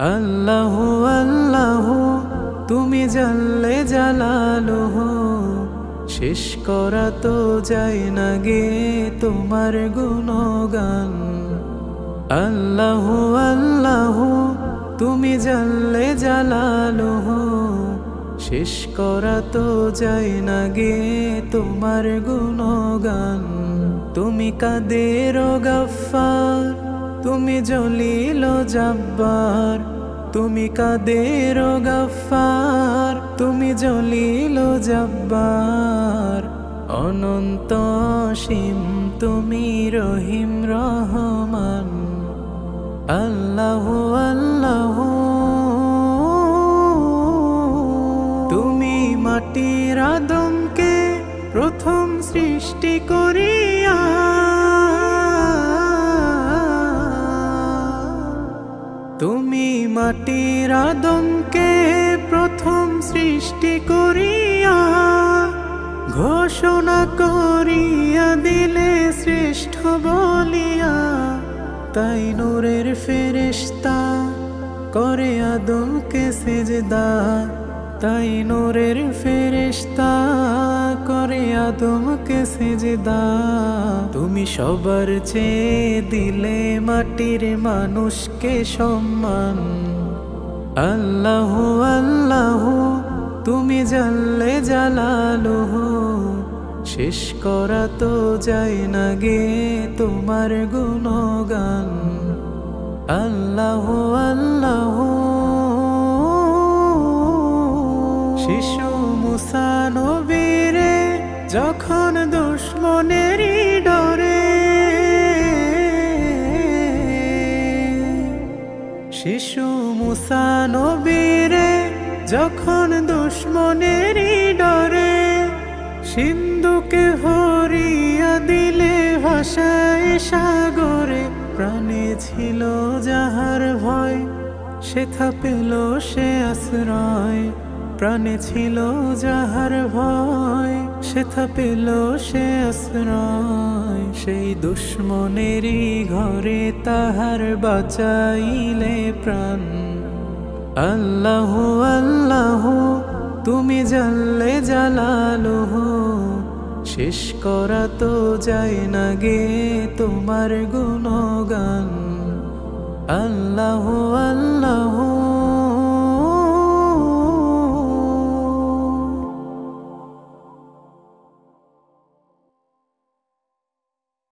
আল্লাহু আল্লাহু তুমি জাল্লে জালালুহু, শেষ করা তো যায় না গে তোমার গুণগান। আল্লাহু আল্লাহু তুমি জাল্লে জালালুহু, শেষ করা তো যায় না গে তোমার গুণগান। তুমি কাদের গফফার, তুমি জলিল জব্বার, তুমি কাদের গফফার, তুমি জলিল জব্বার। অনন্ত অসীম তুমি রহিম রহমান। আল্লাহু আল্লাহু তুমি মাটির আদমকে প্রথম সৃষ্টি করিয়া, তুমি মাটির আদমকে প্রথম সৃষ্টি করিয়া, ঘোষণা করিয়া দিলে শ্রেষ্ঠ বলিয়া। তাই নূরের ফেরেশতা করে আদমকে সেজদা, তাই নূরের ফেরেশতা করে আদমকে সেজদা। তুমি সবার চেয়ে দিলে মাটির মানুষকে সম্মান। আল্লাহু আল্লাহু তুমি জাল্লে জালালুহু, শেষ করা তো যায় না গে তোমার গুণগান। আল্লাহু আল্লাহু শিশু মুসা নবীরে যখন দুশমনেরই ডরে, শিশু মুসা নবীরে যখন দুশমনেরই ডরে, সিন্ধুকে ভরিয়া দিলে ভাষায় সাগরে। প্রাণে ছিল যাহার ভয়, সেথা পেল সে আশ্রয়। প্রাণে ছিল যাহার ভয়, সেথা পেল সে আশ্রয়। সেই দুশমনেরই ঘরে তাহার বাঁচাইলে প্রাণ। আল্লাহু আল্লাহু তুমি জাল্লে জালালুহু, শেষ করা তো যায় না গে তোমার গুণগান। আল্লাহু আল্লাহু